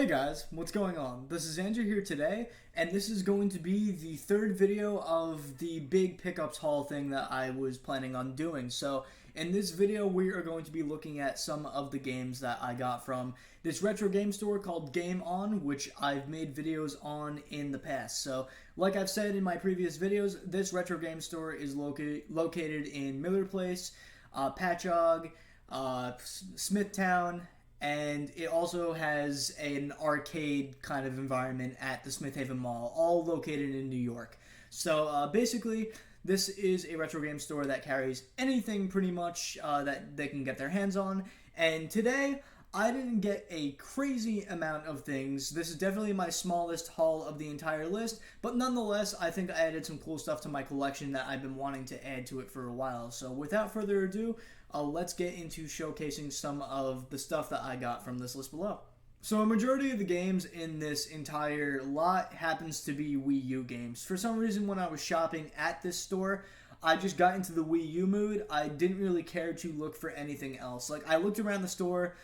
Hey guys, what's going on? This is Andrew here today, and this is going to be the third video of the big pickups haul thing that I was planning on doing. So, in this video, we are going to be looking at some of the games that I got from this retro game store called Game On, which I've made videos on in the past. So, like I've said in my previous videos, this retro game store is located in Miller Place, Patchogue, Smithtown, and it also has an arcade kind of environment at the Smith Haven Mall, all located in New York. So basically, this is a retro game store that carries anything pretty much that they can get their hands on. And today, I didn't get a crazy amount of things. This is definitely my smallest haul of the entire list, but nonetheless, I think I added some cool stuff to my collection that I've been wanting to add to it for a while. So without further ado, let's get into showcasing some of the stuff that I got from this list below. So a majority of the games in this entire lot happens to be Wii U games. For some reason, when I was shopping at this store, I just got into the Wii U mood. I didn't really care to look for anything else. Like, I looked around the store,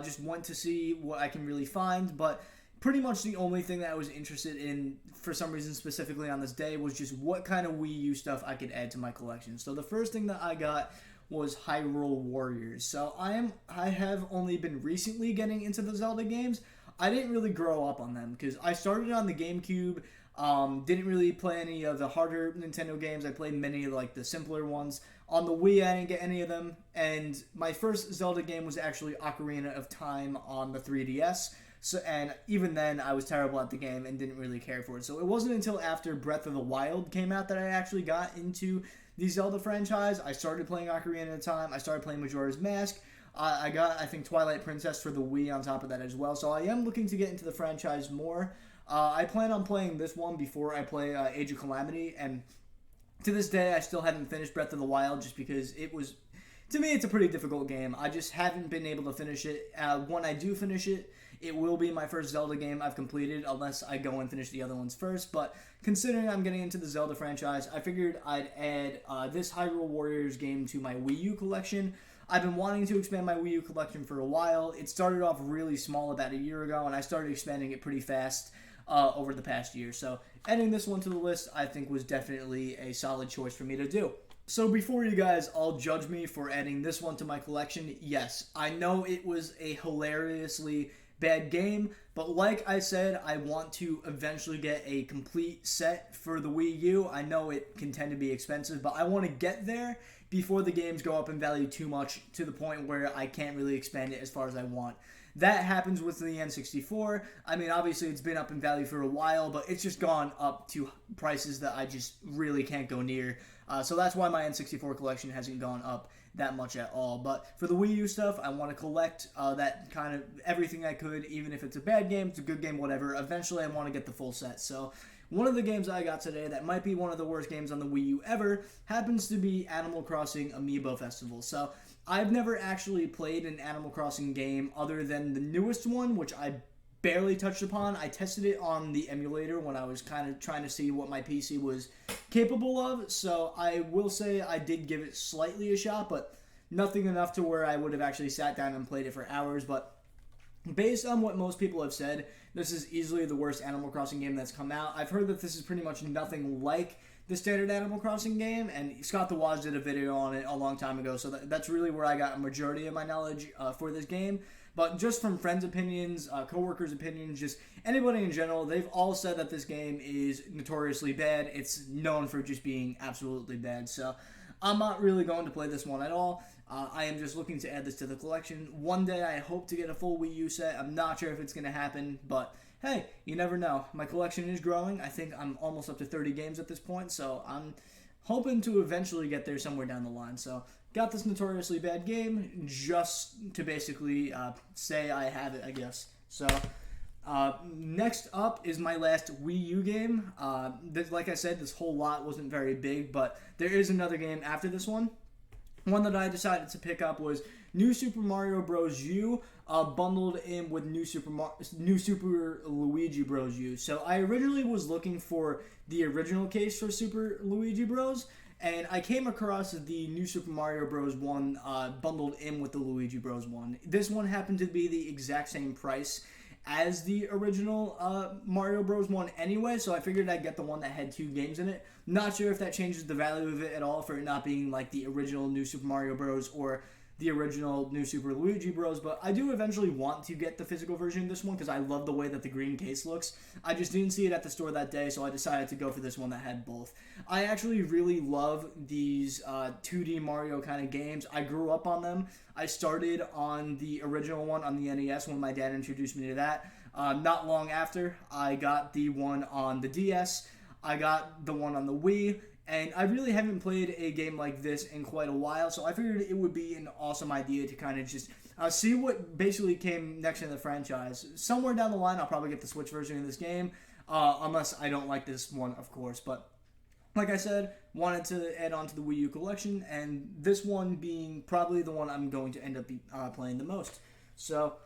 just went to see what I can really find, but pretty much the only thing that I was interested in, for some reason specifically on this day, was just what kind of Wii U stuff I could add to my collection. So the first thing that I got was Hyrule Warriors. So I have only been recently getting into the Zelda games. I didn't really grow up on them because I started on the GameCube. Didn't really play any of the harder Nintendo games. I played many of like the simpler ones. On the Wii, I didn't get any of them. And my first Zelda game was actually Ocarina of Time on the 3DS. So, and even then, I was terrible at the game and didn't really care for it. So it wasn't until after Breath of the Wild came out that I actually got into the Zelda franchise. I started playing Ocarina of Time. I started playing Majora's Mask. I got, I think, Twilight Princess for the Wii on top of that as well. So I am looking to get into the franchise more. I plan on playing this one before I play Age of Calamity. And to this day, I still haven't finished Breath of the Wild just because it was, to me, it's a pretty difficult game. I just haven't been able to finish it. When I do finish it, it will be my first Zelda game I've completed unless I go and finish the other ones first. But considering I'm getting into the Zelda franchise, I figured I'd add this Hyrule Warriors game to my Wii U collection. I've been wanting to expand my Wii U collection for a while. It started off really small about a year ago, and I started expanding it pretty fast over the past year. So adding this one to the list, I think, was definitely a solid choice for me to do. So before you guys all judge me for adding this one to my collection, yes, I know it was a hilariously bad game, but like I said, I want to eventually get a complete set for the Wii U. I know it can tend to be expensive, but I want to get there before the games go up in value too much to the point where I can't really expand it as far as I want. That happens with the N64. I mean, obviously it's been up in value for a while, but it's just gone up to prices that I just really can't go near. So that's why my N64 collection hasn't gone up that much at all. But for the Wii U stuff, I want to collect that kind of everything I could, even if it's a bad game, it's a good game, whatever. Eventually, I want to get the full set. So one of the games I got today that might be one of the worst games on the Wii U ever happens to be Animal Crossing Amiibo Festival. So I've never actually played an Animal Crossing game other than the newest one, which I barely touched upon. I tested it on the emulator when I was kind of trying to see what my PC was capable of, so I will say I did give it slightly a shot, but nothing enough to where I would have actually sat down and played it for hours. But based on what most people have said, this is easily the worst Animal Crossing game that's come out. I've heard that this is pretty much nothing like the standard Animal Crossing game, and Scott the Waz did a video on it a long time ago, so that's really where I got a majority of my knowledge for this game. But just from friends' opinions, coworkers' opinions, just anybody in general, they've all said that this game is notoriously bad. It's known for just being absolutely bad. So I'm not really going to play this one at all. I am just looking to add this to the collection. One day I hope to get a full Wii U set. I'm not sure if it's going to happen, but hey, you never know. My collection is growing. I think I'm almost up to 30 games at this point, so I'm hoping to eventually get there somewhere down the line. So got this notoriously bad game just to basically say I have it, I guess. So next up is my last Wii U game. Like I said, this whole lot wasn't very big, but there is another game after this one. One that I decided to pick up was New Super Mario Bros. U, bundled in with New Super Luigi Bros. U. So I originally was looking for the original case for Super Luigi Bros., and I came across the New Super Mario Bros. 1 bundled in with the Luigi Bros. 1. This one happened to be the exact same price as the original Mario Bros. One anyway, so I figured I'd get the one that had 2 games in it. Not sure if that changes the value of it at all for it not being like the original New Super Mario Bros. Or the original New Super Luigi Bros. But I do eventually want to get the physical version of this one because I love the way that the green case looks. I just didn't see it at the store that day, so I decided to go for this one that had both. I actually really love these 2D Mario kind of games. I grew up on them. I started on the original one on the NES when my dad introduced me to that. Not long after, I got the one on the DS. I got the one on the Wii. And I really haven't played a game like this in quite a while, so I figured it would be an awesome idea to kind of just see what basically came next in the franchise. Somewhere down the line, I'll probably get the Switch version of this game, unless I don't like this one, of course. But like I said, wanted to add on to the Wii U collection, and this one being probably the one I'm going to end up playing the most. So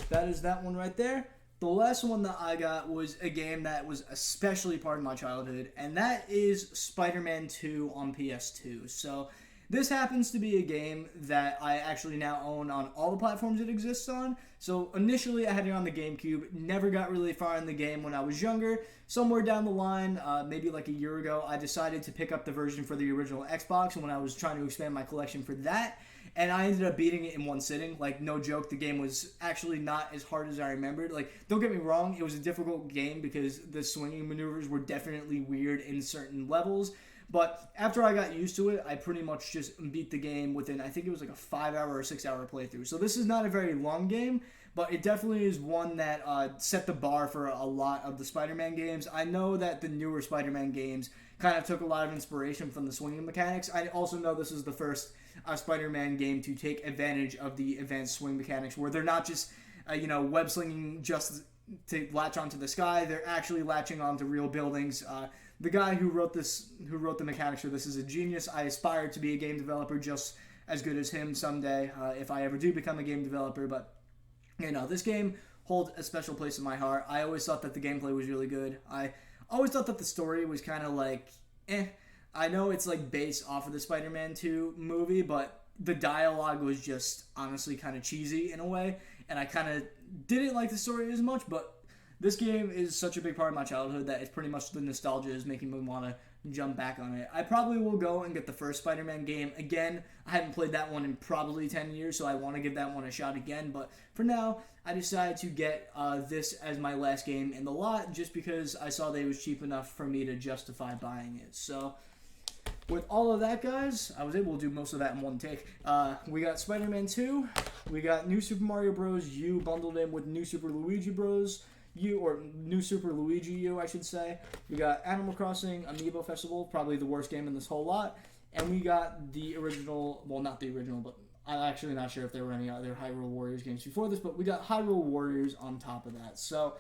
that is that one right there. The last one that I got was a game that was especially part of my childhood, and that is Spiderman II on PS2. So this happens to be a game that I actually now own on all the platforms it exists on. So initially I had it on the GameCube, never got really far in the game when I was younger. Somewhere down the line, maybe like a year ago, I decided to pick up the version for the original Xbox when I was trying to expand my collection for that. And I ended up beating it in one sitting. Like, no joke, the game was actually not as hard as I remembered. Like, don't get me wrong, it was a difficult game because the swinging maneuvers were definitely weird in certain levels. But after I got used to it, I pretty much just beat the game within, I think it was like a 5-hour or 6-hour playthrough. So this is not a very long game, but it definitely is one that set the bar for a lot of the Spider-Man games. I know that the newer Spider-Man games kind of took a lot of inspiration from the swinging mechanics. I also know this is the first Spider-Man game to take advantage of the advanced swing mechanics, where they're not just, web slinging just to latch onto the sky. They're actually latching onto real buildings. The guy who wrote the mechanics for this is a genius. I aspire to be a game developer just as good as him someday, if I ever do become a game developer. But, this game holds a special place in my heart. I always thought that the gameplay was really good. I always thought that the story was kind of like, I know it's like based off of the Spider-Man 2 movie, but the dialogue was just honestly kind of cheesy in a way, and I kind of didn't like the story as much. But this game is such a big part of my childhood that it's pretty much the nostalgia is making me want to jump back on it. I probably will go and get the first Spider-Man game again. I haven't played that one in probably 10 years, so I want to give that one a shot again. But for now, I decided to get this as my last game in the lot just because I saw that it was cheap enough for me to justify buying it. So with all of that, guys, I was able to do most of that in one take. We got Spider-Man 2, we got New Super Mario Bros. U bundled in with New Super Luigi Bros. U, or New Super Luigi U, I should say. We got Animal Crossing Amiibo Festival, probably the worst game in this whole lot. And we got the original, well, not the original, but I'm actually not sure if there were any other Hyrule Warriors games before this, but we got Hyrule Warriors on top of that. So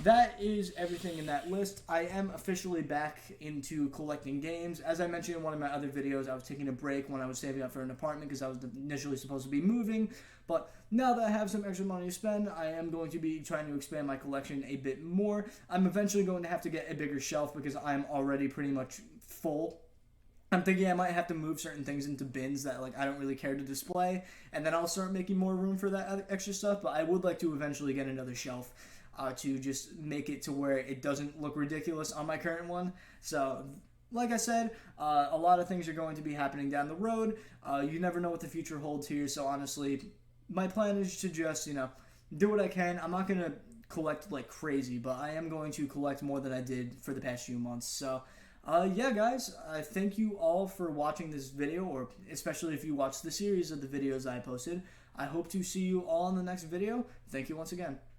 that is everything in that list. I am officially back into collecting games. As I mentioned in one of my other videos, I was taking a break when I was saving up for an apartment because I was initially supposed to be moving. But now that I have some extra money to spend, I am going to be trying to expand my collection a bit more. I'm eventually going to have to get a bigger shelf because I'm already pretty much full. I'm thinking I might have to move certain things into bins that I don't really care to display, and then I'll start making more room for that extra stuff. But I would like to eventually get another shelf to just make it to where it doesn't look ridiculous on my current one. So, like I said, a lot of things are going to be happening down the road. You never know what the future holds here, so honestly, my plan is to just, do what I can. I'm not going to collect like crazy, but I am going to collect more than I did for the past few months. So, yeah, guys, thank you all for watching this video, or especially if you watched the series of the videos I posted. I hope to see you all in the next video. Thank you once again.